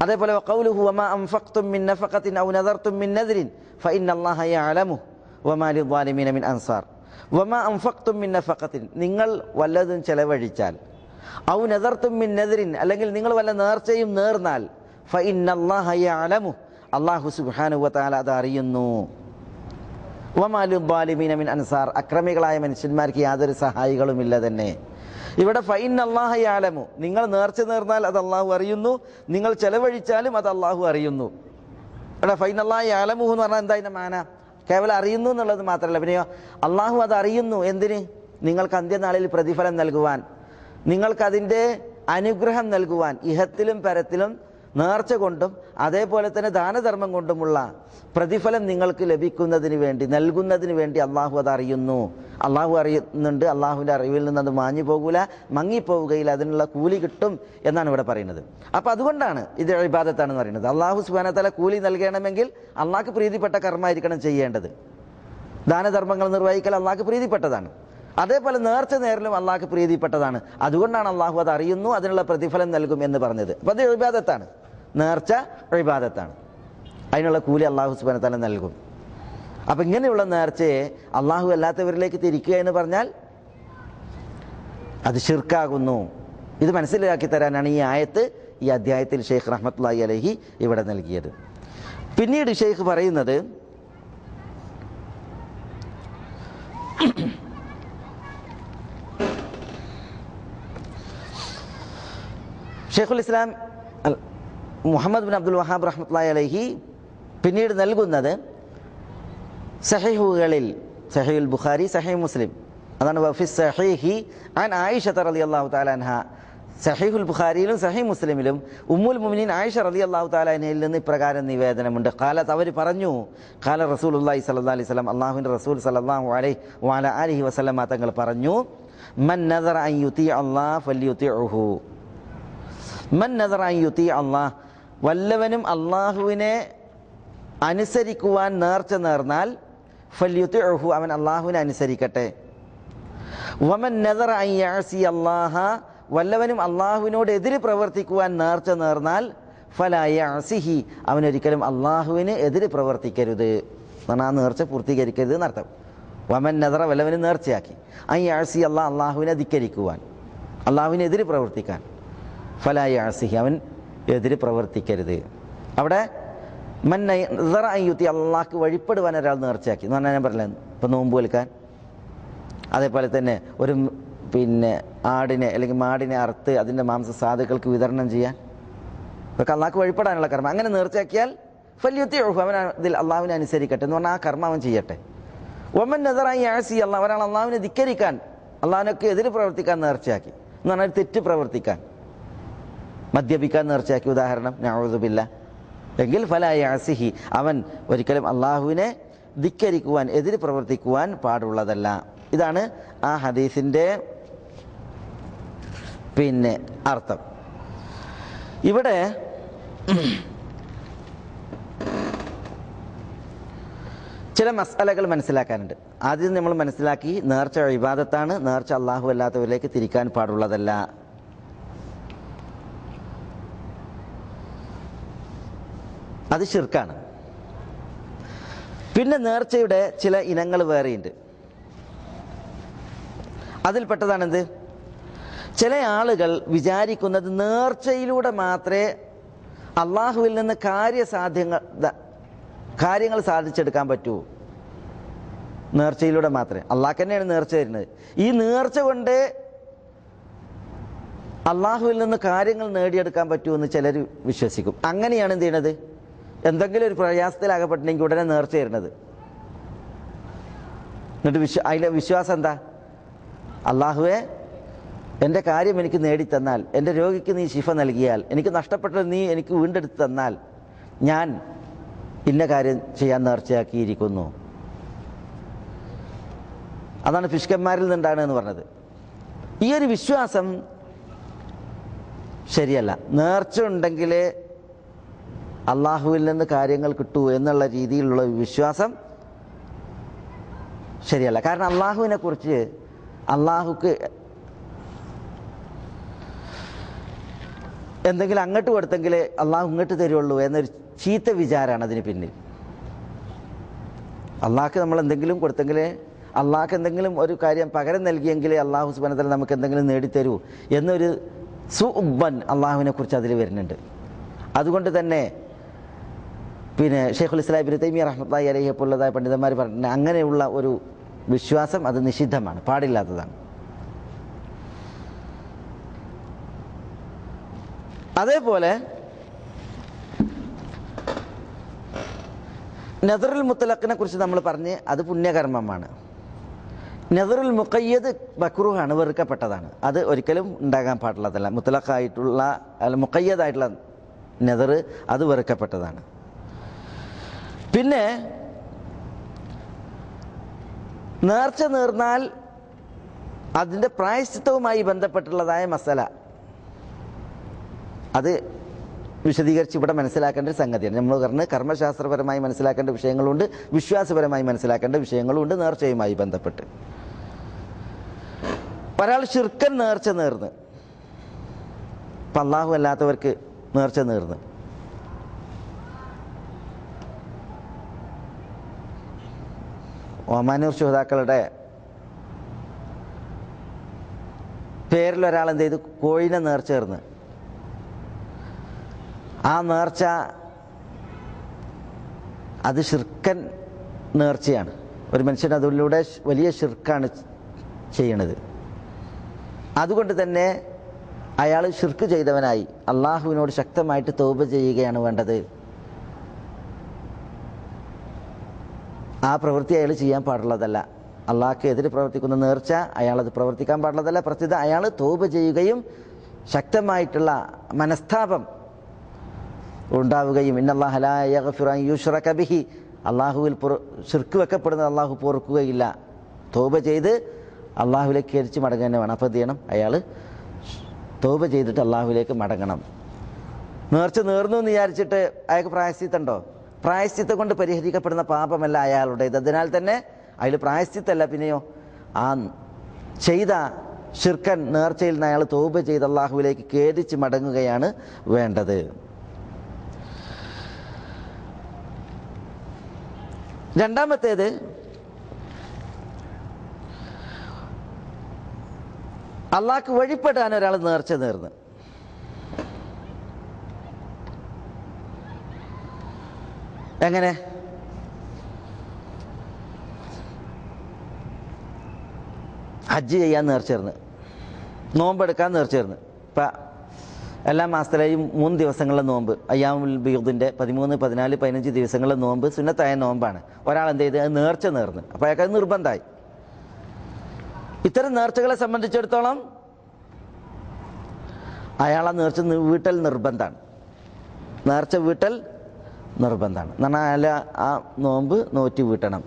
അതേപോലെ ഖൗലുഹു വമാ അൻഫഖ്തും മിൻ നഫഖത്തിൻ ഔ നദർതും മിൻ നദ്രിൻ ഫഇന്നല്ലാഹ യഅലമു വമാ ലിദ്ദാലിമീന മിൻ അൻസാർ. വമാ അൻഫഖ്തും മിൻ നഫഖത്തിൻ, നിങ്ങൾ വല്ലതും ചെലവഴിച്ചാൽ, ഔ നദർതും മിൻ നദ്രിൻ, അല്ലെങ്കിൽ നിങ്ങൾ വല്ല നേർച്ചയും നേർന്നാൽ, ഫഇന്നല്ലാഹ യഅലമു, അല്ലാഹു സുബ്ഹാനഹു വ തആല അത് അറിയുന്നു. വമാ ലിദ്ദാലിമീന മിൻ അൻസാർ, അക്രമികളായ മനുഷ്യന്മാർക്ക് യാതൊരു സഹായികളുമില്ല തന്നെ. ഇവിടെ ഫഇന്നല്ലാഹ യഅലമു, നിങ്ങൾ നേർച്ച നേർന്നാൽ അത് അള്ളാഹു അറിയുന്നു, നിങ്ങൾ ചെലവഴിച്ചാലും അത് അള്ളാഹു അറിയുന്നു. ഇവിടെ ഫഇന്നല്ലാഹ യഅലമു എന്ന് പറഞ്ഞാൽ എന്താ ഇതിന്റെ മാന? കേവലം അറിയുന്നു എന്നുള്ളത് മാത്രമല്ല, പിന്നെയോ അള്ളാഹു അത് അറിയുന്നു. എന്തിന്? നിങ്ങൾക്ക് അന്ത്യനാളിൽ പ്രതിഫലം നൽകുവാൻ, നിങ്ങൾക്കതിൻ്റെ അനുഗ്രഹം നൽകുവാൻ, ഇഹത്തിലും പരത്തിലും നേർച്ച കൊണ്ടും അതേപോലെ തന്നെ ദാനധർമ്മം കൊണ്ടുമുള്ള പ്രതിഫലം നിങ്ങൾക്ക് ലഭിക്കുന്നതിന് വേണ്ടി, നൽകുന്നതിന് വേണ്ടി അള്ളാഹു അത് അറിയുന്നു. അള്ളാഹു അറിയുന്നുണ്ട്. അള്ളാഹുവിൻ്റെ അറിവിൽ നിന്ന് അത് മാഞ്ഞു പോകൂല, മങ്ങിപ്പോവുകയില്ല, അതിനുള്ള കൂലി കിട്ടും എന്നാണ് ഇവിടെ പറയുന്നത്. അപ്പോൾ അതുകൊണ്ടാണ് ഇത് ഇബാദത്താണെന്ന് പറയുന്നത്. അള്ളാഹു സുബ്ഹാനഹു വ തആല കൂലി നൽകണമെങ്കിൽ അള്ളാഹ്ക്ക് പ്രീതിപ്പെട്ട കർമ്മമായിരിക്കണം ചെയ്യേണ്ടത്. ദാനധർമ്മങ്ങൾ നിർവഹിക്കൽ അള്ളാഹ്ക്ക് പ്രീതിപ്പെട്ടതാണ്. അതേപോലെ നേർച്ച നേരലും അള്ളാഹ്ക്ക് പ്രീതിപ്പെട്ടതാണ്. അതുകൊണ്ടാണ് അള്ളാഹു അത് അറിയുന്നു, അതിനുള്ള പ്രതിഫലം നൽകും എന്ന് പറഞ്ഞത്. അപ്പോൾ അത് ഇബാദത്താണ്. നേർച്ച ഇബാദത്താണ്. അതിനുള്ള കൂലി അള്ളാഹു സുബ്ഹാനഹു വ തആല നൽകും. അപ്പം ഇങ്ങനെയുള്ള നേർച്ചയെ അള്ളാഹു അല്ലാത്തവരിലേക്ക് തിരിക്കുക എന്ന് പറഞ്ഞാൽ അത് ശിർക്കാകുന്നു. ഇത് മനസ്സിലാക്കി തരാനാണ് ഈ ആയത്ത്, ഈ അധ്യായത്തിൽ ഷെയ്ഖ് റഹ്മത്തുള്ളാഹി അലൈഹി ഇവിടെ നൽകിയത്. പിന്നീട് ഷെയ്ഖ് പറയുന്നത്, ഷെയ്ഖുൽ ഇസ്ലാം മുഹമ്മദ് ബിൻ അബ്ദുൽ വഹാബ് റഹ്മത്തുള്ളാഹി അലൈഹി പിന്നീട് നൽകുന്നത് സഹീഹുകളിൽ, സഹീഹുൽ ബുഖാരി, സഹീഹ് മുസ്ലിം, അതാണ് വഫി സഹീഹി അൻ ആയിഷ റളിയല്ലാഹു തആല അൻഹ. സഹീഹുൽ ബുഖാരിയിലും സഹീഹ് മുസ്ലിമിലും ഉമ്മുൽ മുഅ്മിനീൻ ആയിഷ റളിയല്ലാഹു തആല അൻഹയിൽ നിന്ന് ഇപ്രകാരം നിവേദനമുണ്ട്. ഖാലത്ത്, അവർ പറഞ്ഞു, ഖാല റസൂലുള്ളാഹി സ്വല്ലല്ലാഹു അലൈഹി വസല്ലം, അല്ലാഹുവിൻ്റെ റസൂൽ സ്വല്ലല്ലാഹു അലൈഹി വഅല ആലിഹി വസല്ലമ തങ്ങൾ പറഞ്ഞു, മൻ നദറ അൻ യുതി അല്ലാഹ് ഫൽയുതിഉഹു. മൻ നദറ അൻ യുതി അല്ലാഹ്, വല്ലവനും അള്ളാഹുവിനെ അനുസരിക്കുവാൻ നേർച്ച നേർന്നാൽ, ഫൽയുതിഉഹു, അവൻ അള്ളാഹുവിനെ അനുസരിക്കട്ടെ. വമൻ നദറ അൻ യഅസി അല്ലാഹ, വല്ലവനും അള്ളാഹുവിനോട് എതിര് പ്രവർത്തിക്കുവാൻ നേർച്ച നേർന്നാൽ, ഫലാ യഅസിഹി, അവനൊരിക്കലും അള്ളാഹുവിന് എതിര് പ്രവർത്തിക്കരുത്, ആ നേർച്ച പൂർത്തീകരിക്കരുത് എന്നർത്ഥം. വമൻ നദറ, വല്ലവനും നേർച്ചയാക്കി, അൻ യഅസി അല്ലാഹ്, അള്ളാഹുവിനെ ധിക്കരിക്കുവാൻ, അള്ളാഹുവിനെതിര് പ്രവർത്തിക്കാൻ, ഫലാ യഅസിഹി, അവൻ എതിര് പ്രവർത്തിക്കരുത്. അവിടെ മൻ നദറ അൻ യുതി, അള്ളാഹ്ക്ക് വഴിപ്പെടുവാൻ ഒരാൾ നേർച്ചയാക്കി എന്ന് പറഞ്ഞാൽ ഞാൻ പറഞ്ഞില്ല, ഇപ്പം നോമ്പ് വെൽക്കാൻ, അതേപോലെ തന്നെ ഒരു ആടിനെ അല്ലെങ്കിൽ മാടിനെ അറുത്ത് അതിൻ്റെ മാംസ സാധുക്കൾക്ക് വിതരണം ചെയ്യാൻ, ഇതൊക്കെ അള്ളാഹ്ക്ക് വഴിപ്പെടാനുള്ള കർമ്മം. അങ്ങനെ നേർച്ചയാക്കിയാൽ ഫൽയുതിഉഹു, അവൻ ഇതിൽ അള്ളാഹുവിനെ അനുസരിക്കട്ടെ എന്ന് പറഞ്ഞാൽ ആ കർമ്മം അവൻ ചെയ്യട്ടെ. വമൻ നദറ അൻ യഅസി അല്ലാഹ്, ഒരാൾ അള്ളാഹുവിനെ ധിക്കരിക്കാൻ, അള്ളാഹുവിനൊക്കെ എതിര് പ്രവർത്തിക്കാൻ നേർച്ചയാക്കി എന്ന് പറഞ്ഞാൽ തെറ്റ് പ്രവർത്തിക്കാൻ, മദ്യപിക്കാൻ നേർച്ചയാക്കി ഉദാഹരണം, നഊദു ബില്ലാഹ്, എങ്കിൽ ഫലാ യഅസിഹി, അവൻ ഒരിക്കലും അള്ളാഹുവിനെ ധിക്കരിക്കുവാൻ, എതിര് പ്രവർത്തിക്കുവാൻ പാടുള്ളതല്ല. ഇതാണ് ആ ഹദീസിൻ്റെ അർത്ഥം. ഇവിടെ ചില മസ്അലകൾ മനസ്സിലാക്കാനുണ്ട്. ആദ്യം നമ്മൾ മനസ്സിലാക്കി, നേർച്ച ഇബാദത്താണ്, നേർച്ച അള്ളാഹു അല്ലാത്തവരിലേക്ക് തിരിക്കാൻ പാടുള്ളതല്ല. അത് ശിർക്കാണ്. പിന്നെ നേർച്ചയുടെ ചില ഇനങ്ങൾ വേറെയുണ്ട്. അതിൽപ്പെട്ടതാണെന്ത്? ചില ആളുകൾ വിചാരിക്കുന്നത് നേർച്ചയിലൂടെ മാത്രമേ അള്ളാഹുവിൽ നിന്ന് കാര്യസാധ്യങ്ങൾ കാര്യങ്ങൾ സാധിച്ചെടുക്കാൻ പറ്റൂ നേർച്ചയിലൂടെ മാത്രമേ. അള്ളാഹ് തന്നെയാണ് നേർച്ച തരുന്നത്. ഈ നേർച്ച കൊണ്ട് അള്ളാഹുവിൽ നിന്ന് കാര്യങ്ങൾ നേടിയെടുക്കാൻ പറ്റുമെന്ന് ചിലർ വിശ്വസിക്കും. അങ്ങനെയാണ് എന്ത് ചെയ്യണത്, എന്തെങ്കിലും ഒരു പ്രയാസത്തിലാകപ്പെട്ടിട്ടുണ്ടെങ്കിൽ ഉടനെ നേർച്ച തരുന്നത്. എന്നിട്ട് അതിലെ വിശ്വാസം എന്താ, അള്ളാഹുവെ എൻ്റെ കാര്യം എനിക്ക് നേടിത്തന്നാൽ, എൻ്റെ രോഗിക്ക് നീ ശിഫ നൽകിയാൽ, എനിക്ക് നഷ്ടപ്പെട്ടത് നീ എനിക്ക് വീണ്ടെടുത്ത് തന്നാൽ ഞാൻ ഇന്ന കാര്യം ചെയ്യാൻ നേർച്ചയാക്കിയിരിക്കുന്നു. അതാണ് പിശുക്കന്മാരിൽ നിന്നുണ്ടാണ് എന്ന് പറഞ്ഞത്. ഈ ഒരു വിശ്വാസം ശരിയല്ല. നേർച്ച ഉണ്ടെങ്കിൽ അള്ളാഹുവിൽ നിന്ന് കാര്യങ്ങൾ കിട്ടൂ എന്നുള്ള രീതിയിലുള്ള വിശ്വാസം ശരിയല്ല. കാരണം അള്ളാഹുവിനെ കുറിച്ച് അള്ളാഹുക്ക് എന്തെങ്കിലും അങ്ങോട്ട് കൊടുത്തെങ്കിൽ അള്ളാഹു ഇങ്ങോട്ട് തരുള്ളൂ എന്നൊരു ചീത്ത വിചാരമാണ് അതിന് പിന്നിൽ. അള്ളാഹ്ക്ക് നമ്മൾ എന്തെങ്കിലും കൊടുത്തെങ്കിൽ, അള്ളാഹ്ക്ക് എന്തെങ്കിലും ഒരു കാര്യം പകരം നൽകിയെങ്കിൽ അള്ളാഹു സുബ്ഹാനഹു വ തആല നമുക്ക് എന്തെങ്കിലും നേടിത്തരൂ എന്നൊരു സുഉബ്ബൻ അള്ളാഹുവിനെ കുറിച്ച് അതിൽ വരുന്നുണ്ട്. അതുകൊണ്ട് തന്നെ ഷെയ്ഖുൽ ഇസ്ലാം ഇബ്നു തൈമിയ്യ റഹ്മത്തുള്ളാഹി അലൈഹി പോലുള്ളതായ പണ്ഡിതന്മാർ പറഞ്ഞിട്ടുണ്ട്, അങ്ങനെയുള്ള ഒരു വിശ്വാസം അത് നിഷിദ്ധമാണ്, പാടില്ലാത്തതാണ്. അതേപോലെ നദറുൽ മുത്തലഖിനെ കുറിച്ച് നമ്മൾ പറഞ്ഞ് അത് പുണ്യകർമ്മമാണ്. നദറുൽ മുഖയ്യദ് മക്രൂഹാണ്, വെറുക്കപ്പെട്ടതാണ്. അത് ഒരിക്കലും ഉണ്ടാകാൻ പാടുള്ളതല്ല. മുത്തലഖായിട്ടുള്ള അല്ല മുഖയ്യദായിട്ടുള്ള നദർ അത് വെറുക്കപ്പെട്ടതാണ്. പിന്നെ നേർച്ച നേർന്നാൽ അതിൻ്റെ പ്രായശ്ചിത്തവുമായി ബന്ധപ്പെട്ടുള്ളതായ മസല അത് വിശദീകരിച്ച് ഇവിടെ മനസ്സിലാക്കേണ്ട ഒരു സംഗതിയാണ്. നമ്മൾ പറഞ്ഞ് കർമ്മശാസ്ത്രപരമായി മനസ്സിലാക്കേണ്ട വിഷയങ്ങളുണ്ട്, വിശ്വാസപരമായി മനസ്സിലാക്കേണ്ട വിഷയങ്ങളുണ്ട് നേർച്ചയുമായി ബന്ധപ്പെട്ട്. ഒരാൾ ശിർക്കൻ നേർച്ച നേർന്ന്, ഇപ്പം അള്ളാഹു അല്ലാത്തവർക്ക് നേർച്ച നേർന്ന്, ഒമാനൂർ ശുഹദാക്കളുടെ പേരിൽ ഒരാൾ എന്ത് ചെയ്തു, കോഴിനെ നേർച്ച നേർന്ന്, ആ നേർച്ച അത് ശിർക്കൻ നേർച്ചയാണ്. ഒരു മനുഷ്യൻ അതിലൂടെ വലിയ ശിർക്കാണ് ചെയ്യണത്. അതുകൊണ്ട് തന്നെ അയാൾ ശിർക്ക് ചെയ്തവനായി അള്ളാഹുവിനോട് ശക്തമായിട്ട് തൗബ ചെയ്യുകയാണ് വേണ്ടത്. ആ പ്രവൃത്തി അയാൾ ചെയ്യാൻ പാടുള്ളതല്ല. അള്ളാഹ്ക്ക് എതിരെ പ്രവർത്തിക്കുന്ന നേർച്ച അയാളത് പ്രവർത്തിക്കാൻ പാടുള്ളതല്ല. പ്രത്യേക അയാൾ തൗബ ചെയ്യുകയും ശക്തമായിട്ടുള്ള മനസ്താപം ഉണ്ടാവുകയും, ഇന്നല്ലാഹ ലാ യഗ്ഫിറു അൻ യുശ്റക ബിഹി, അള്ളാഹുവിൽ ശിർക്ക് വെക്കപ്പെടുന്നത് അള്ളാഹു പൊറുക്കുകയില്ല. തൗബ ചെയ്ത് അള്ളാഹുവിലേക്ക് കരിച്ച് മടങ്ങുക തന്നെ വേണം. അപ്പോൾ എന്ത് ചെയ്യണം, അയാൾ തൗബ ചെയ്തിട്ട് അള്ളാഹുവിലേക്ക് മടങ്ങണം. നേർച്ച നേർന്നു എന്ന് വിചാരിച്ചിട്ട് അയാൾക്ക് പ്രായശ്ചിത്തമുണ്ടോ? പ്രായശ്ചിത്തം കൊണ്ട് പരിഹരിക്കപ്പെടുന്ന പാപമല്ല അയാളുടേത്. അതിനാൽ തന്നെ അതിൽ പ്രായശ്ചിത്തമല്ല. പിന്നെയോ ആ ചെയ്ത ശിർക്കൻ നേർച്ചയിൽ നിന്ന് അയാൾ തൗബ ചെയ്ത് അള്ളാഹുവിലേക്ക് ഖേദിച്ച് മടങ്ങുകയാണ് വേണ്ടത്. രണ്ടാമത്തേത്, അള്ളാഹ്ക്ക് വഴിപ്പെടാൻ ഒരാൾ നേർച്ച നേർന്ന്, എങ്ങനെ? ഹജ്ജ് ചെയ്യാൻ നേർച്ചേർന്ന്, നോമ്പെടുക്കാൻ നേർച്ചേർന്ന്. ഇപ്പം എല്ലാ മാസത്തിലെയും 3 ദിവസങ്ങളിലെ നോമ്പ്, അയ്യാമുൽ ബീദിൻ്റെ 13, 14, 15 ദിവസങ്ങളിലെ നോമ്പ് സുന്നത്തായ നോമ്പാണ്. ഒരാൾ എന്ത് ചെയ്ത് നേർച്ച നേർന്ന്, അപ്പോൾ അയാൾക്ക് നിർബന്ധമായി. ഇത്തരം നേർച്ചകളെ സംബന്ധിച്ചിടത്തോളം അയാളെ നേർച്ച വീട്ടൽ നിർബന്ധമാണ്. നേർച്ച വീട്ടൽ നിർബന്ധമാണ് എന്ന് പറഞ്ഞാൽ അയാൾ ആ നോമ്പ് നോറ്റ് വീട്ടണം.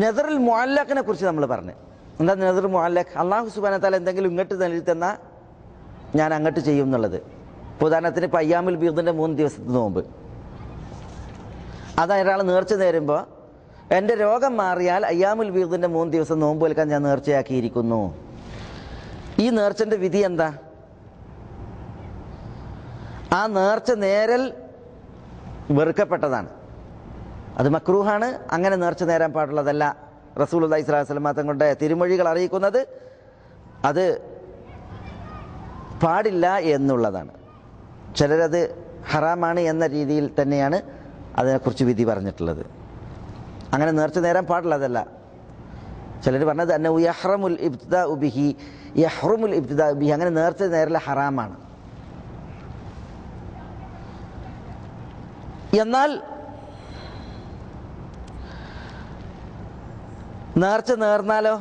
നദറുൽ മുഅല്ലഖിനെ കുറിച്ച് നമ്മൾ പറഞ്ഞു. എന്താ നദറുൽ മുഅല്ലഖ്? അല്ലാഹു സുബ്ഹാനഹു വ തആല എന്തെങ്കിലും ഇങ്ങോട്ട് നൽകി തന്നാൽ ഞാൻ അങ്ങോട്ട് ചെയ്യും എന്നുള്ളത്. ഉദാഹരണത്തിന് ഇപ്പോൾ അയ്യാമുൽ ബീദിൻ്റെ 3 ദിവസത്തെ നോമ്പ്, അത് ഒരാൾ നേർച്ച നേരുമ്പോൾ എൻ്റെ രോഗം മാറിയാൽ അയ്യാമുൽ ബീദിൻ്റെ 3 ദിവസം നോമ്പ് വെൽക്കാൻ ഞാൻ നേർച്ചയാക്കിയിരിക്കുന്നു. ഈ നേർച്ചൻ്റെ വിധി എന്താ? ആ നേർച്ച നേരൽ വെറുക്കപ്പെട്ടതാണ്. അത് മക്രൂഹാണ്, അങ്ങനെ നേർച്ച നേരാൻ പാടുള്ളതല്ല. റസൂലുള്ളാഹി സ്വല്ലല്ലാഹു അലൈഹി വസല്ലം തങ്ങളുടെ തിരുമൊഴികൾ അറിയിക്കുന്നത് അത് പാടില്ല എന്നുള്ളതാണ്. ചിലരത് ഹറാമാണ് എന്ന രീതിയിൽ തന്നെയാണ് അതിനെക്കുറിച്ച് വിധി പറഞ്ഞിട്ടുള്ളത്. അങ്ങനെ നേർച്ച നേരാൻ പാടുള്ളതല്ല. ചിലർ പറഞ്ഞത് അന്നഹു യഹ്റമുൽ ഇബ്തിദാഉ ബിഹി, യഹ്റുമുൽ ഇബ്തിദാഉ ബിഹി, അങ്ങനെ നേർച്ച നേരൽ ഹറാമാണ്. എന്നാൽ നേർച്ച നേർന്നാലോ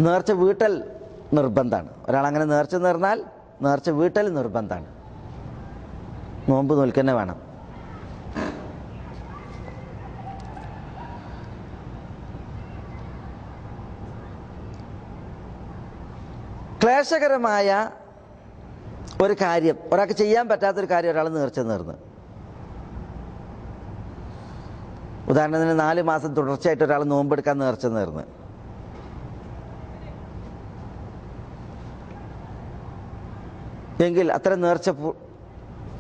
നേർച്ച വീട്ടൽ നിർബന്ധമാണ്. ഒരാളങ്ങനെ നേർച്ച നേർന്നാൽ നേർച്ച വീട്ടൽ നിർബന്ധമാണ്, നോമ്പ് നോൽക്കന്നെ വേണം. ക്ലേശകരമായ ഒരു കാര്യം, ഒരാൾക്ക് ചെയ്യാൻ പറ്റാത്തൊരു കാര്യം ഒരാൾ നേർച്ച നേർന്ന്, ഉദാഹരണത്തിന് 4 മാസം തുടർച്ചയായിട്ട് ഒരാൾ നോമ്പെടുക്കാൻ നേർച്ച നേർന്ന്, എങ്കിൽ അത്തരം നേർച്ച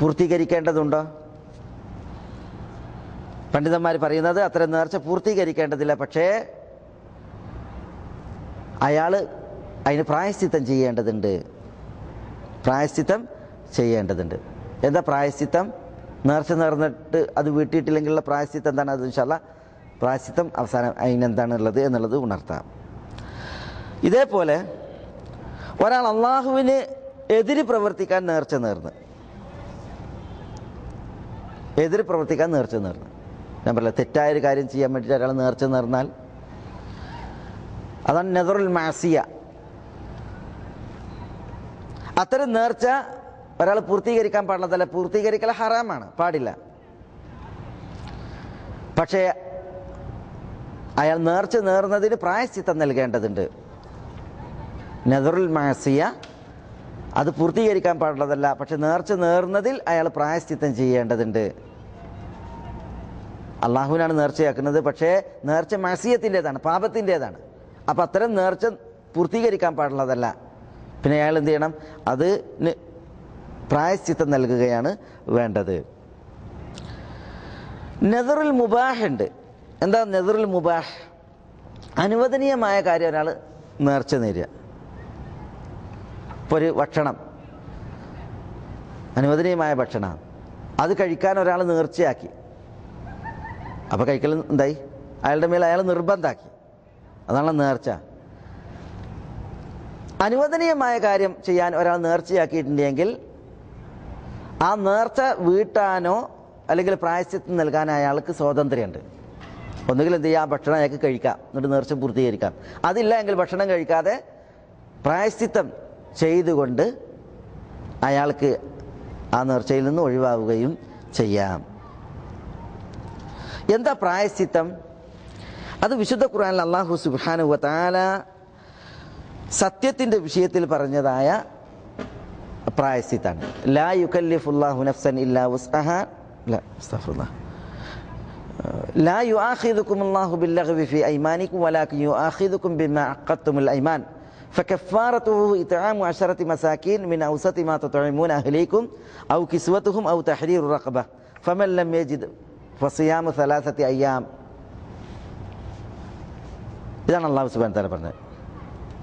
പൂർത്തീകരിക്കേണ്ടതുണ്ടോ? പണ്ഡിതന്മാർ പറയുന്നത് അത്തരം നേർച്ച പൂർത്തീകരിക്കേണ്ടതില്ല. പക്ഷേ അയാൾ അതിന് പ്രായശ്ചിത്തം ചെയ്യേണ്ടതുണ്ട്. പ്രായശ്ചിത്തം ചെയ്യേണ്ടതുണ്ട്. എന്താ പ്രായശ്ചിത്തം? നേർച്ച നേർന്നിട്ട് അത് വീട്ടിയിട്ടില്ലെങ്കിലുള്ള പ്രായശ്ചിത്തം എന്താണ്? അത് ഇൻഷാ അല്ലാഹ് പ്രായശ്ചിത്തം അവസാനം അതിനെന്താണുള്ളത് എന്നുള്ളത് ഉണർത്താം. ഇതേപോലെ ഒരാൾ അള്ളാഹുവിന് എതിര് പ്രവർത്തിക്കാൻ നേർച്ച നേർന്ന്, എതിര് പ്രവർത്തിക്കാൻ നേർച്ച നേർന്ന്, ഞാൻ പറയാം തെറ്റായൊരു കാര്യം ചെയ്യാൻ വേണ്ടിയിട്ട് ഒരാൾ നേർച്ച നേർന്നാൽ അതാണ് നദറുൽ മാസിയ. അത്തരം നേർച്ച ഒരാൾ പൂർത്തീകരിക്കാൻ പാടില്ലതല്ല, പൂർത്തീകരിക്കൽ ഹറാമാണ്, പാടില്ല. പക്ഷേ അയാൾ നേർച്ച നേർന്നതിന് പ്രായശ്ചിത്തം നൽകേണ്ടതുണ്ട്. നദറുൽ മാസിയ അത് പൂർത്തീകരിക്കാൻ പാടുള്ളതല്ല, പക്ഷെ നേർച്ച നേർന്നതിൽ അയാൾ പ്രായശ്ചിത്തം ചെയ്യേണ്ടതുണ്ട്. അള്ളാഹുവിനാണ് നേർച്ചയാക്കുന്നത്, പക്ഷേ നേർച്ച മാസിയത്തിൻ്റെതാണ്, പാപത്തിൻ്റെതാണ്. അപ്പം അത്തരം നേർച്ച പൂർത്തീകരിക്കാൻ പാടുള്ളതല്ല. പിന്നെ അയാൾ എന്ത് ചെയ്യണം? അതിന് പ്രായശ്ചിത്തം നൽകുകയാണ് വേണ്ടത്. നദറുൽ മുബാഹ് ഉണ്ട്. എന്താ നദറുൽ മുബാഹ്? അനുവദനീയമായ കാര്യം ഒരാൾ നേർച്ച നേരുക. ഇപ്പോൾ ഒരു ഭക്ഷണം, അനുവദനീയമായ ഭക്ഷണമാണ്, അത് കഴിക്കാൻ ഒരാൾ നേർച്ചയാക്കി. അപ്പോൾ കഴിക്കൽ എന്തായി? അയാളുടെ മേൽ അയാൾ നിർബന്ധമാക്കി. അതാണ് നേർച്ച. അനുവദനീയമായ കാര്യം ചെയ്യാൻ ഒരാൾ നേർച്ചയാക്കിയിട്ടുണ്ടെങ്കിൽ ആ നേർച്ച വീട്ടാനോ അല്ലെങ്കിൽ പ്രായശ്ചിത്തം നൽകാനോ അയാൾക്ക് സ്വാതന്ത്ര്യമുണ്ട്. ഒന്നുകിൽ എന്ത് ചെയ്യുക? ആ ഭക്ഷണം അയാൾക്ക് കഴിക്കാം, എന്നിട്ട് നേർച്ച പൂർത്തീകരിക്കാം. അതില്ല എങ്കിൽ ഭക്ഷണം കഴിക്കാതെ പ്രായശ്ചിത്തം ചെയ്തുകൊണ്ട് അയാൾക്ക് ആ നേർച്ചയിൽ നിന്ന് ഒഴിവാവുകയും ചെയ്യാം. എന്താ പ്രായശ്ചിത്തം? അത് വിശുദ്ധ ഖുർആനിൽ അല്ലാഹു സുബ്ഹാനഹു വ തആല സത്യത്തിൻ്റെ വിഷയത്തിൽ പറഞ്ഞതായ പ്രായശ്ചിത്താണ്. ലാ യുകല്ലിഫുല്ലാഹു നഫ്സൻ ഇല്ലാ വുസ്അഹാ, ലാ യുആഖിദുകുമുല്ലാഹു ബില്ലഗ്വി ഫീ ഐമാനികും വലാകിൻ യുആഖിദുകും ബിമാ അഖദ്തുമുൽ ഐമാൻ ഫകഫാറതുഹു ഇത്ആമു 10 മസാകീൻ മിൻ ഔസതി മാ തുത്ഇമൂന അഹ്ലീകും ഔ കിസ്വതുഹും ഔ തഹ്രീറു റഖബ ഫമൻ ലം യജിദ് ഫസിയാമു 3 അയ്യാം. ഇതാണ് അല്ലാഹു സുബ്ഹാനഹു വ തആല പറഞ്ഞത്.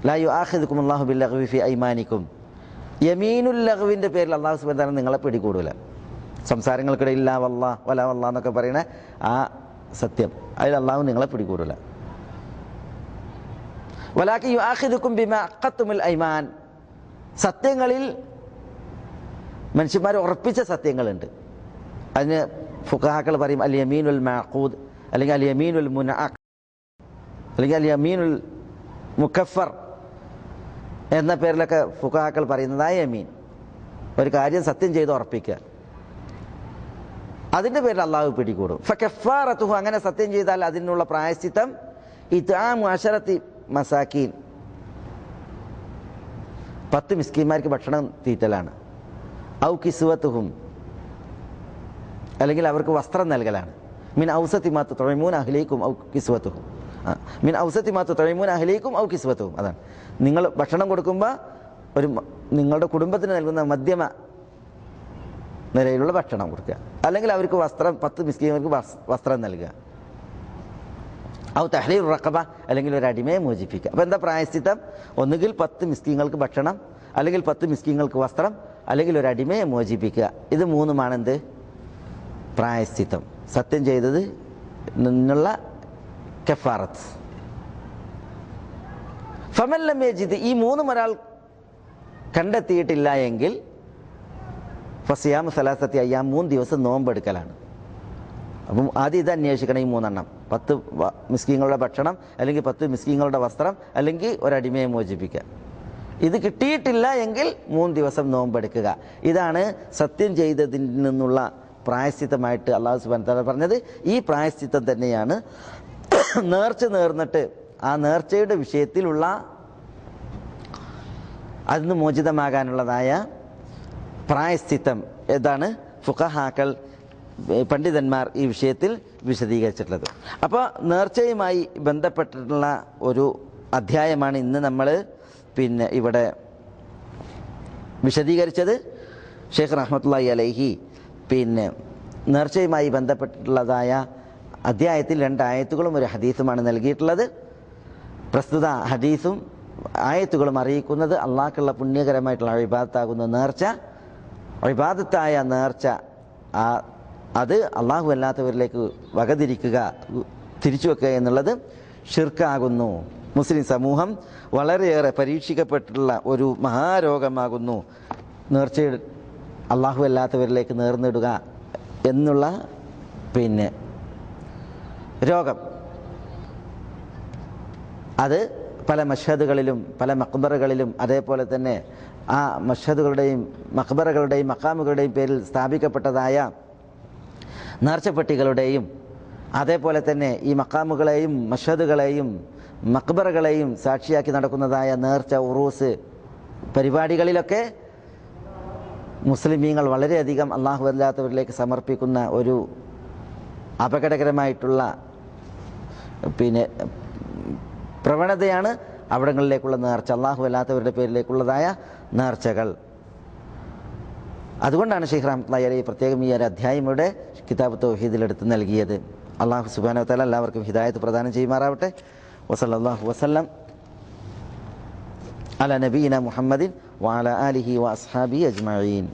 ലാ യുആഖിദുകുമുല്ലാഹു ബില്ലഗ്വി ഫീ ഐമാനികും. യമീനുൽ ലഗ്വിൻ്റെ പേരിൽ അല്ലാഹു സുബ്ഹാനഹു വ തആല നിങ്ങളെ പിടികൂടില്ല. സംസാരങ്ങൾക്കിടയിൽ ലാ വല്ലാഹ് വലാ വല്ലാഹ് എന്നൊക്കെ പറയുന്ന ആ സത്യം, അതിൽ അല്ലാഹു നിങ്ങളെ പിടികൂടില്ല. വലാകിൻ യുആഖിദുകും ബിമാ അഖദ്തുമുൽ ഐമാൻ. സത്യങ്ങളിൽ മനുഷ്യന്മാർ ഉറപ്പിച്ച സത്യങ്ങളുണ്ട്. അതിന് ഫുഖഹാക്കൾ പറയും അൽ യമീനുൽ മഅഖൂദ്, അല്ലെങ്കിൽ അൽ യമീനുൽ മുനഅഖ്, അല്ലെങ്കിൽ അൽ യമീനുൽ മുക്കഫർ എന്ന പേരിലൊക്കെ ഫുഖഹാക്കൾ പറയുന്നതായ യമീൻ. ഒരു കാര്യം സത്യം ചെയ്ത് ഉറപ്പിക്കുക, അതിൻ്റെ പേരിൽ അള്ളാഹു പിടികൂടും. ഫകഫാറതുഹു, അങ്ങനെ സത്യം ചെയ്താൽ അതിനുള്ള പ്രായശ്ചിത്തം ഇത്ആമു 10 മസാക്കീൻ, 10 മിസ്കീന്മാർക്ക് ഭക്ഷണം തീറ്റലാണ്. ഔ കിസ്വത്തുഹും, അല്ലെങ്കിൽ അവർക്ക് വസ്ത്രം നൽകലാണ്. മിൻ ഔസതി മാ തുത്ഇമൂന അഹ്ലീകും ഔ കിസ്വത്തുഹും, മിൻ ഔസതി മാ തുത്ഇമൂന അഹ്ലീകും ഔ കിസ്വത്തുഹും. അതാണ് നിങ്ങൾ ഭക്ഷണം കൊടുക്കുമ്പോൾ നിങ്ങളുടെ കുടുംബത്തിന് നൽകുന്ന മധ്യമ നിലയിലുള്ള ഭക്ഷണം കൊടുക്കുക, അല്ലെങ്കിൽ അവർക്ക് വസ്ത്രം 10 മിസ്കീങ്ങൾക്ക് വസ്ത്രം നൽകുക. ഔ തഹ്രീർ റഖബ, അല്ലെങ്കിൽ ഒരു അടിമയെ മോചിപ്പിക്കുക. അപ്പോൾ എന്താ പ്രായശ്ചിത്തം? ഒന്നുകിൽ 10 മിസ്കീങ്ങൾക്ക് ഭക്ഷണം, അല്ലെങ്കിൽ 10 മിസ്കീങ്ങൾക്ക് വസ്ത്രം, അല്ലെങ്കിൽ ഒരു അടിമയെ മോചിപ്പിക്കുക. ഇത് മൂന്നുമാണ് എന്ത്? പ്രായശ്ചിത്തം. സത്യം ചെയ്തത് നിന്നുള്ള കഫാറത്ത്. ഫമൻ ലം യജിദ്, ഈ മൂന്നും ഒരാൾ കണ്ടെത്തിയിട്ടില്ല എങ്കിൽ ഫസിയാമു സലാസത്തി അയ്യാം, 3 ദിവസം നോമ്പെടുക്കലാണ്. അപ്പം ആദ്യം ഇത് അന്വേഷിക്കണം, ഈ 3 എണ്ണം: 10 മിസ്കീങ്ങളുടെ ഭക്ഷണം, അല്ലെങ്കിൽ 10 മിസ്കീങ്ങളുടെ വസ്ത്രം, അല്ലെങ്കിൽ ഒരടിമയെ മോചിപ്പിക്കുക. ഇത് കിട്ടിയിട്ടില്ല എങ്കിൽ 3 ദിവസം നോമ്പെടുക്കുക. ഇതാണ് സത്യം ചെയ്തതിൽ നിന്നുള്ള പ്രായശ്ചിത്തമായിട്ട് അല്ലാഹു സുബ്ഹാനഹു വ തആല പറഞ്ഞത്. ഈ പ്രായശ്ചിത്തം തന്നെയാണ് നേർച്ച നേർന്നിട്ട് ആ നേർച്ചയുടെ വിഷയത്തിലുള്ള അതിന് മോചിതമാകാനുള്ളതായ പ്രായശ്ചിത്തം. ഏതാണ്? ഫുഖഹാക്കൾ, പണ്ഡിതന്മാർ ഈ വിഷയത്തിൽ വിശദീകരിച്ചിട്ടുള്ളത്. അപ്പോൾ നേർച്ചയുമായി ബന്ധപ്പെട്ടിട്ടുള്ള ഒരു അധ്യായമാണ് ഇന്ന് നമ്മൾ ഇവിടെ വിശദീകരിച്ചത്. ഷെയ്ഖ് റഹ്മത്തുള്ളാഹി അലൈഹി നേർച്ചയുമായി ബന്ധപ്പെട്ടിട്ടുള്ളതായ അധ്യായത്തിൽ 2 ആയത്തുകളും ഒരു ഹദീസുമാണ് നൽകിയിട്ടുള്ളത്. പ്രസ്തുത ഹദീസും ആയത്തുകളും അറിയിക്കുന്നത് അള്ളാഹ്ക്കുള്ള പുണ്യകരമായിട്ടുള്ള ഇബാദത്താകുന്ന നേർച്ച, ഇബാദത്തായ നേർച്ച അത് അള്ളാഹു അല്ലാത്തവരിലേക്ക് വകതിരിക്കുക, തിരിച്ചു വെക്കുക എന്നുള്ളത് ഷിർക്കാകുന്നു. മുസ്ലിം സമൂഹം വളരെയേറെ പരീക്ഷിക്കപ്പെട്ടിട്ടുള്ള ഒരു മഹാരോഗമാകുന്നു നേർച്ച, അള്ളാഹു അല്ലാത്തവരിലേക്ക് നേർന്നിടുക എന്നുള്ള രോഗം. അത് പല മഷ്ഹദുകളിലും പല മഖ്ബറകളിലും, അതേപോലെ തന്നെ ആ മഷ്ഹദുകളുടെയും മഖ്ബറകളുടെയും മഖാമുകളുടെയും പേരിൽ സ്ഥാപിക്കപ്പെട്ടതായ നേർച്ചപ്പെട്ടികളുടെയും, അതേപോലെ തന്നെ ഈ മഖാമുകളെയും മഷ്ഹദുകളെയും മഖ്ബറകളെയും സാക്ഷിയാക്കി നടക്കുന്നതായ നേർച്ച ഉറൂസ് പരിപാടികളിലൊക്കെ മുസ്ലിമീങ്ങൾ വളരെയധികം അള്ളാഹു അല്ലാത്തവരിലേക്ക് സമർപ്പിക്കുന്ന ഒരു അപകടകരമായിട്ടുള്ള പ്രവണതയാണ് അവിടങ്ങളിലേക്കുള്ള നേർച്ച, അള്ളാഹു അല്ലാത്തവരുടെ പേരിലേക്കുള്ളതായ നേർച്ചകൾ. അതുകൊണ്ടാണ് ഷെയ്ഖ് റഹ്മത്തുള്ളാഹി അലൈഹി പ്രത്യേകം ഈ ഒരു അധ്യായം ഇവിടെ കിതാബ് തൗഹീദിൽ എടുത്ത് നൽകിയത്. അള്ളാഹു സുബ്ഹാനഹു വ തആല എല്ലാവർക്കും ഹിദായത്ത് പ്രദാനം ചെയ്യുമാറാവട്ടെ. വസല്ലല്ലാഹു വസല്ലം അലാ നബിയിന മുഹമ്മദിൻ വഅലാ ആലിഹി വഅസ്ഹാബിഹി അജ്മഈൻ.